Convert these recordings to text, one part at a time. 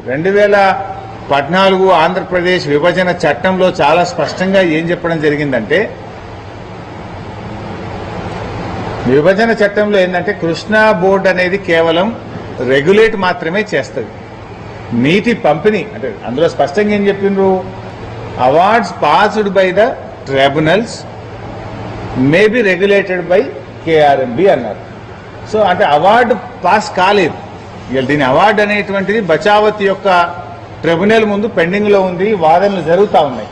2014 ఆంధ్రప్రదేశ్ విభజన చట్టంలో చాలా స్పష్టంగా ఏం చెప్పడం జరిగిందంటే, విభజన చట్టంలో ఏంటంటే కృష్ణా బోర్డు అనేది కేవలం రెగ్యులేట్ మాత్రమే చేస్తుంది. నీటి పంపిణీ అంటే అందులో స్పష్టంగా ఏం చెప్పిండ్రు, awards passed by the tribunals may be regulated by KRMB అన్నారు. సో అంటే అవార్డు పాస్ కాలేదు. ఇక దీని అవార్డు అనేటువంటిది బచావత్ యొక్క ట్రిబ్యునల్ ముందు పెండింగ్ లో ఉంది, వాదనలు జరుగుతూ ఉన్నాయి.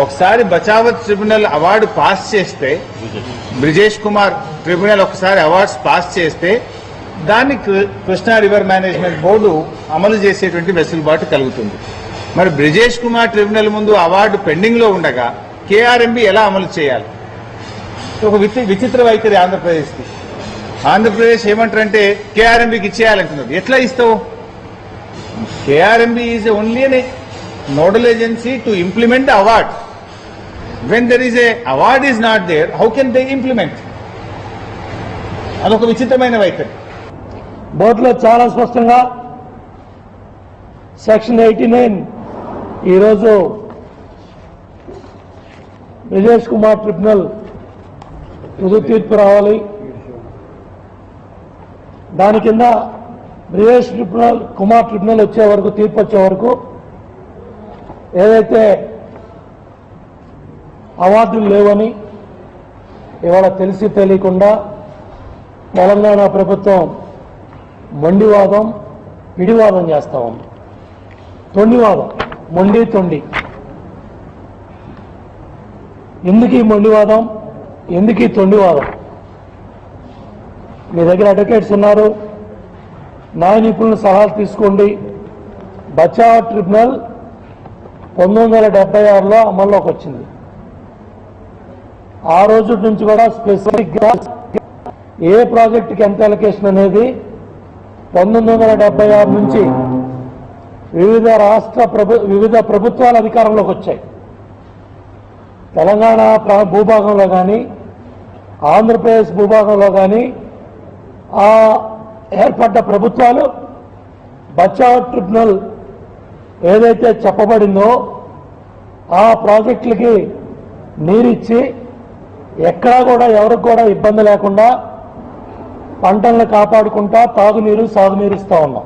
ఒకసారి బచావత్ ట్రిబ్యునల్ అవార్డు పాస్ చేస్తే, బ్రిజేష్ కుమార్ ట్రిబ్యునల్ ఒకసారి అవార్డ్స్ పాస్ చేస్తే దాన్ని కృష్ణా రివర్ మేనేజ్మెంట్ బోర్డు అమలు చేసేటువంటి వెసులుబాటు కలుగుతుంది. మరి బ్రిజేష్ కుమార్ ట్రిబ్యునల్ ముందు అవార్డు పెండింగ్ లో ఉండగా కేఆర్ఎంబి ఎలా అమలు చేయాలి? ఒక విచిత్ర వైఖరి ఆంధ్రప్రదేశ్కి. ఆంధ్రప్రదేశ్ ఏమంటారంటే కేఆర్ఎంబికి ఇచ్చేయాలంటున్నారు. ఎట్లా ఇస్తావు? KRMB is only a nodal agency to implement the award. When there is a award is not there, how can they implement? అదొక విచిత్రమైన వైఖరి. బోర్డులో చాలా స్పష్టంగా సెక్షన్ 89 ఈరోజు బ్రిజేష్ కుమార్ ట్రిబ్యునల్ తుది తీర్పు రావాలి. దాని కింద బ్రిజేష్ కుమార్ ట్రిబ్యునల్ వచ్చే వరకు, తీర్పు వచ్చే వరకు ఏదైతే అవార్డులు లేవని ఇవాళ తెలిసి తెలియకుండా తెలంగాణ ప్రభుత్వం మొండివాదం, పిడివాదం చేస్తా ఉంది. తొండివాదం, మొండి తొండి. ఎందుకు ఈ మొండివాదం, ఎందుకు ఈ తొండివాదం? మీ దగ్గర అడ్వకేట్స్ ఉన్నారు, న్యాయ నిపుణుల సలహాలు తీసుకోండి. బచావ్ ట్రిబ్యునల్ 1976లో అమల్లోకి వచ్చింది. ఆ రోజు నుంచి కూడా స్పెసిఫిక్గా ఏ ప్రాజెక్టుకి ఎంత అలొకేషన్ అనేది 1976 నుంచి వివిధ ప్రభుత్వాల అధికారంలోకి వచ్చాయి. తెలంగాణ భూభాగంలో కానీ, ఆంధ్రప్రదేశ్ భూభాగంలో కానీ ఆ ఏర్పడ్డ ప్రభుత్వాలు బచావ్ ట్రిబ్యునల్ ఏదైతే చెప్పబడిందో ఆ ప్రాజెక్టులకి నీరిచ్చి ఎక్కడా కూడా ఎవరికి కూడా ఇబ్బంది లేకుండా పంటలను కాపాడుకుంటా తాగునీరు, సాగునీరు ఇస్తా ఉన్నాం.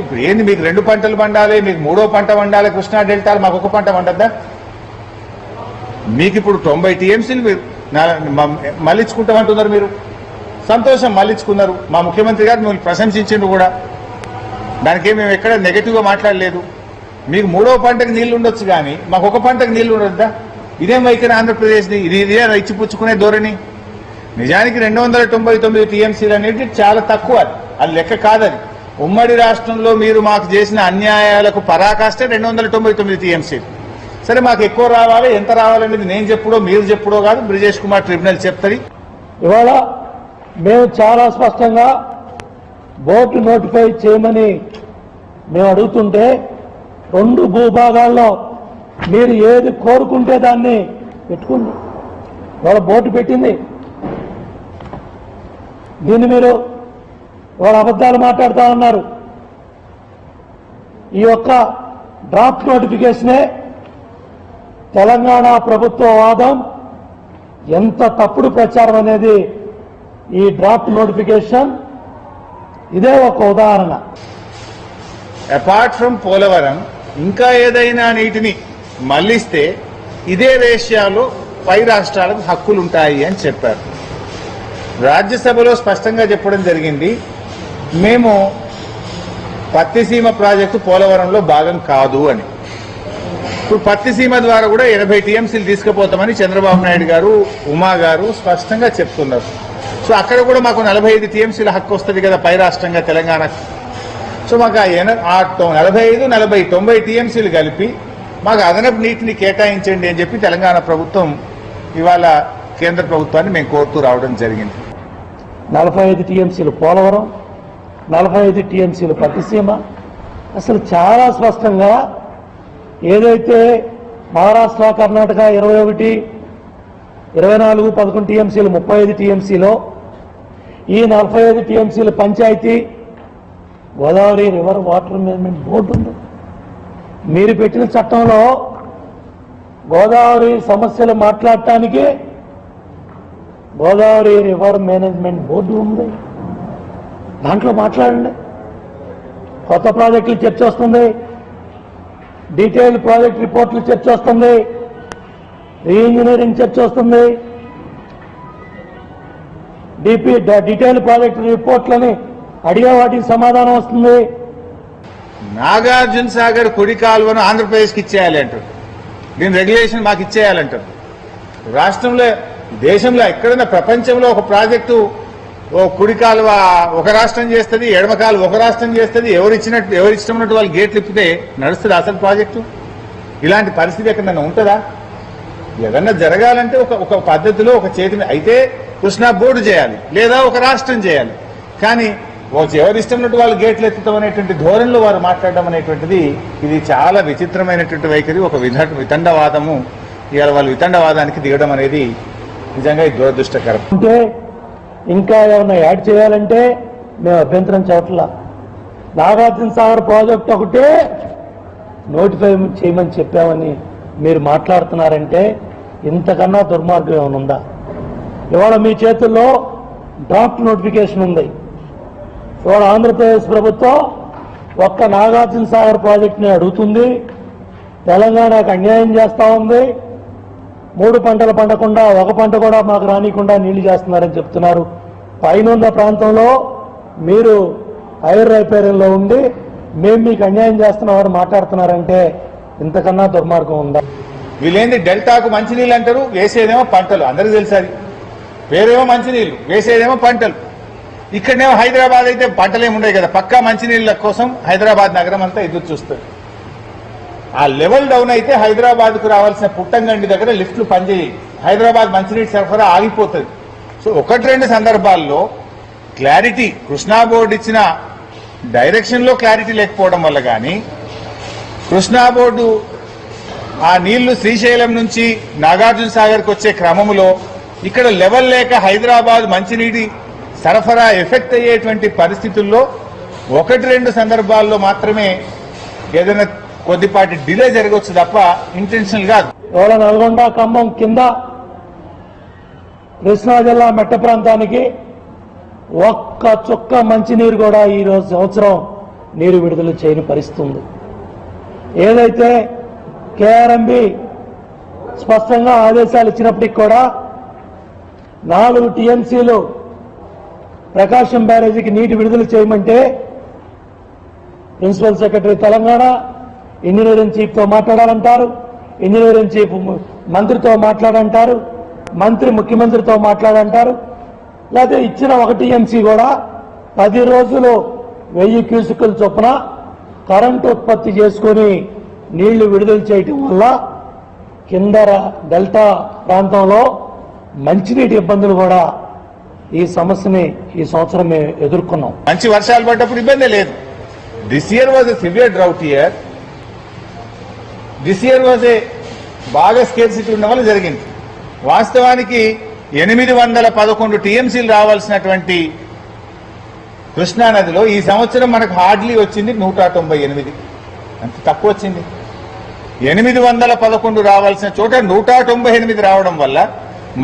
ఇప్పుడు ఏంది, మీకు 2 పంటలు పండాలి, మీకు 3వ పంట వండాలి, కృష్ణా డెల్టాలు మాకు 1 పంట వండద్దా? మీకు ఇప్పుడు 90 టీఎంసీలు మీరు మళ్ళించుకుంటామంటున్నారు. మీరు సంతోషం, మళ్ళించుకున్నారు. మా ముఖ్యమంత్రి గారు మిమ్మల్ని ప్రశంసించిండు కూడా, దానికి మేము ఎక్కడ నెగటివ్గా మాట్లాడలేదు. మీకు 3వ పంటకు నీళ్లు ఉండొచ్చు కానీ మాకు 1 పంటకు నీళ్లు ఉండొద్దా? ఇదేం వైఖరి ఆంధ్రప్రదేశ్ని? ఇదే ఇచ్చిపుచ్చుకునే ధోరణి. నిజానికి 299 టీఎంసీలు అనేది చాలా తక్కువ, అది లెక్క కాదని. ఉమ్మడి రాష్ట్రంలో మీరు మాకు చేసిన అన్యాయాలకు పరాకాష్టే 299 టీఎంసీలు. సరే, మాకు ఎక్కువ రావాలి, ఎంత రావాలనేది నేను చెప్పుడో మీరు చెప్పుడో కాదు, బ్రిజేష్ కుమార్ ట్రిబ్యునల్ చెప్తుంది. ఇవాళ మేము చాలా స్పష్టంగా బోర్డు నోటిఫై చేయమని మేము అడుగుతుంటే 2 భూభాగాల్లో మీరు ఏది కోరుకుంటే దాన్ని పెట్టుకుంది. ఇవాళ బోర్డు పెట్టింది. దీన్ని మీరు ఇవాళ అబద్ధాలు మాట్లాడుతూ ఉన్నారు. ఈ యొక్క డ్రాఫ్ట్ నోటిఫికేషనే తెలంగాణ ప్రభుత్వ వాదం ఎంత తప్పుడు ప్రచారం అనేది ఈ డ్రాఫ్ట్ నోటిఫికేషన్ ఇదే ఒక ఉదాహరణ. అపార్ట్ ఫ్రమ్ పోలవరం ఇంకా ఏదైనా నీటిని మళ్లిస్తే ఇదే రేషియాలో పై రాష్ట్రాలకు హక్కులుంటాయి అని చెప్పారు. రాజ్యసభలో స్పష్టంగా చెప్పడం జరిగింది, మేము పత్తిసీమ ప్రాజెక్టు పోలవరంలో భాగం కాదు అని. ఇప్పుడు పత్తిసీమ ద్వారా కూడా 80 టీఎంసీలు తీసుకుపోతామని చంద్రబాబు నాయుడు గారు, ఉమా గారు స్పష్టంగా చెప్తున్నారు. సో అక్కడ కూడా మాకు 45 టీఎంసీల హక్కు వస్తుంది కదా పై రాష్ట్రంగా తెలంగాణకు. సో మాకు ఆ 45, 40, 90 టీఎంసీలు కలిపి మాకు అదనపు నీటిని కేటాయించండి అని చెప్పి తెలంగాణ ప్రభుత్వం ఇవాళ కేంద్ర ప్రభుత్వాన్ని మేము కోరుతూ రావడం జరిగింది. 45 టీఎంసీలు పోలవరం, 45 టీఎంసీలు పత్తిసీమ. అసలు చాలా స్పష్టంగా ఏదైతే మహారాష్ట్ర, కర్ణాటక 21, 24, 11 టీఎంసీలు 35 టీఎంసీలో ఈ 45 టీఎంసీలు పంచాయతీ, Godavari river water management board ఉంది. మీరు పెట్టిన చట్టంలో గోదావరి సమస్యలు మాట్లాడటానికి గోదావరి రివర్ మేనేజ్మెంట్ బోర్డు ఉంది. దాంట్లో మాట్లాడండి. కొత్త ప్రాజెక్టులు చర్చ వస్తుంది, డీటెయిల్ ప్రాజెక్ట్ రిపోర్ట్లు చర్చ వస్తుంది, రీఇంజనీరింగ్ చర్చ వస్తుంది, డీటెయిల్ ప్రాజెక్ట్ రిపోర్ట్లని అడిగే వాటికి సమాధానం వస్తుంది. నాగార్జున సాగర్ కుడి కాలువను ఆంధ్రప్రదేశ్కి ఇచ్చేయాలి అంటారు. దీని రెగ్యులేషన్ మాకు ఇచ్చేయాలంటారు. రాష్ట్రంలో, దేశంలో ఎక్కడైనా ప్రపంచంలో ఒక ప్రాజెక్టు ఓ కుడి కాలువ ఒక రాష్ట్రం చేస్తుంది, ఎడమ కాలువ ఒక రాష్ట్రం చేస్తుంది. ఎవరిష్టం ఉన్నట్టు వాళ్ళు గేట్లు ఇప్పితే నడుస్తుంది అసలు ప్రాజెక్టు. ఇలాంటి పరిస్థితి ఎక్కడైనా ఉంటుందా? ఏదన్నా జరగాలంటే ఒక పద్ధతిలో ఒక చేతి అయితే కృష్ణా బోర్డు చేయాలి, లేదా ఒక రాష్ట్రం చేయాలి. కానీ ఎవరిష్టం ఉన్నట్టు వాళ్ళు గేట్లు ఎత్తుతాం అనేటువంటి ధోరణిలో వారు మాట్లాడడం అనేటువంటిది ఇది చాలా విచిత్రమైనటువంటి వైఖరి. ఒక వితండవాదము. ఇవాళ వాళ్ళు వితండవాదానికి దిగడం అనేది నిజంగా ఇది దురదృష్టకరం. అంటే ఇంకా ఏమన్నా యాడ్ చేయాలంటే మేము అభ్యంతరం చెప్పట్లా. నాగార్జున సాగర్ ప్రాజెక్ట్ ఒకటే నోటిఫై చేయమని చెప్పామని మీరు మాట్లాడుతున్నారంటే ఇంతకన్నా దుర్మార్గం ఏమైనా ఉందా? ఇవాళ మీ చేతుల్లో డ్రాఫ్ట్ నోటిఫికేషన్ ఉంది. ఇవాళ ఆంధ్రప్రదేశ్ ప్రభుత్వం ఒక్క నాగార్జున సాగర్ ప్రాజెక్టుని అడుగుతుంది. తెలంగాణకు అన్యాయం చేస్తా ఉంది. 3 పంటలు పండకుండా ఒక పంట కూడా మాకు రానికుండా నీళ్లు చేస్తున్నారని చెప్తున్నారు. పైనున్న ప్రాంతంలో మీరు ఐర్ రైపేరియన్లో ఉండి మేము మీకు అన్యాయం చేస్తున్నామని మాట్లాడుతున్నారంటే ఇంతకన్నా దుర్మార్గం ఉందా? వీళ్ళేంది డెల్టాకు మంచినీళ్ళు అంటారు, వేసేదేమో పంటలు. అందరికీ తెలుసు అది. పేరేమో మంచినీళ్ళు, వేసేదేమో పంటలు. ఇక్కడనేమో హైదరాబాద్ అయితే పంటలేమి ఉండవు కదా, పక్కా మంచినీళ్ళ కోసం హైదరాబాద్ నగరం అంతా ఎదురు చూస్తుంది. ఆ లెవెల్ డౌన్ అయితే హైదరాబాద్కు రావాల్సిన పుట్టంగండి దగ్గర లిఫ్ట్లు పనిచేయి, హైదరాబాద్ మంచినీటి సరఫరా ఆగిపోతుంది. సో 1-2 సందర్భాల్లో క్లారిటీ, కృష్ణా బోర్డు ఇచ్చిన డైరెక్షన్లో క్లారిటీ లేకపోవడం వల్ల కానీ, కృష్ణా బోర్డు ఆ నీళ్లు శ్రీశైలం నుంచి నాగార్జున సాగర్కి వచ్చే క్రమంలో ఇక్కడ లెవెల్ లేక హైదరాబాద్ మంచినీటి సరఫరా ఎఫెక్ట్ అయ్యేటువంటి పరిస్థితుల్లో 1-2 సందర్భాల్లో మాత్రమే ఏదైనా కొద్దిపాటి డిలే జరగవచ్చు తప్ప ఇంటెన్షనల్ గా. ఇవాళ నల్గొండ ఖమ్మం కింద కృష్ణా జిల్లా మెట్ట ప్రాంతానికి ఒక్క చుక్క మంచినీరు కూడా ఈ రోజు సంవత్సరం నీరు విడుదల చేయని పరిస్థితి ఉంది. ఏదైతే కేఆర్ఎంబి స్పష్టంగా ఆదేశాలు ఇచ్చినప్పటికీ కూడా 4 టీఎంసీలు ప్రకాశం బ్యారేజీకి నీటి విడుదల చేయమంటే ప్రిన్సిపల్ సెక్రటరీ తెలంగాణ ఇంజనీరింగ్ చీఫ్తో మాట్లాడాలంటారు, ఇంజనీరింగ్ చీఫ్ మంత్రితో మాట్లాడంటారు, మంత్రి ముఖ్యమంత్రితో మాట్లాడంటారు. లేకపోతే ఇచ్చిన 1 టీఎంసీ కూడా 10 రోజులు 1000 క్యూసెక్కుల చొప్పున కరెంటు ఉత్పత్తి చేసుకుని నీళ్లు విడుదల చేయటం వల్ల కింద డెల్టా ప్రాంతంలో మంచినీటి ఇబ్బందులు కూడా ఈ సమస్యని ఈ సంవత్సరం మేము ఎదుర్కొన్నాం. మంచి వర్షాలు పడ్డప్పుడు ఇబ్బంది లేదు. This year was a severe drought year. This year was a బాగా స్కేర్సిటీ ఉన్న వల్ల జరిగింది. వాస్తవానికి 811 టీఎంసీలు రావాల్సినటువంటి కృష్ణానదిలో ఈ సంవత్సరం మనకు హార్డ్లీ వచ్చింది 198. అంత తక్కువ వచ్చింది. 811 రావాల్సిన చోట 198 రావడం వల్ల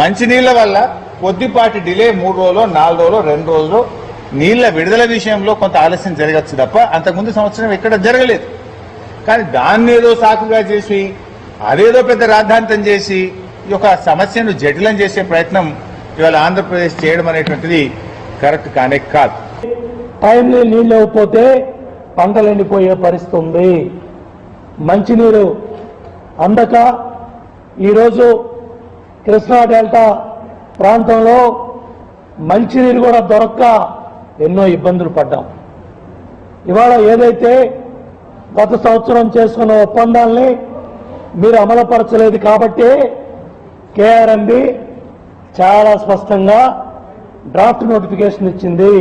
మంచినీళ్ల వల్ల కొద్దిపాటి డిలే 3 రోజులు 4 రోజులు 2 రోజులు నీళ్ల విడుదల విషయంలో కొంత ఆలస్యం జరగచ్చు తప్ప అంతకుముందు సంవత్సరం ఎక్కడ జరగలేదు. కానీ దాన్ని ఏదో సాకుగా చేసి అదేదో పెద్ద రాద్ధాంతం చేసి ఈ యొక్క సమస్యను జటిలం చేసే ప్రయత్నం ఇవాళ ఆంధ్రప్రదేశ్ చేయడం అనేటువంటిది కరెక్ట్ కానే కాదు. టైంలో నీళ్ళు లేకపోతే పంటలు ఎండిపోయే పరిస్థితి ఉంది. మంచినీరు అందక ఈరోజు కృష్ణా డెల్టా ప్రాంతంలో మంచినీరు కూడా దొరక్క ఎన్నో ఇబ్బందులు పడ్డాం. ఇవాళ ఏదైతే గత సంవత్సరం చేసుకున్న ఒప్పందాల్ని మీరు అమలుపరచలేదు కాబట్టి కేఆర్ఎంబి చాలా స్పష్టంగా డ్రాఫ్ట్ నోటిఫికేషన్ ఇచ్చింది.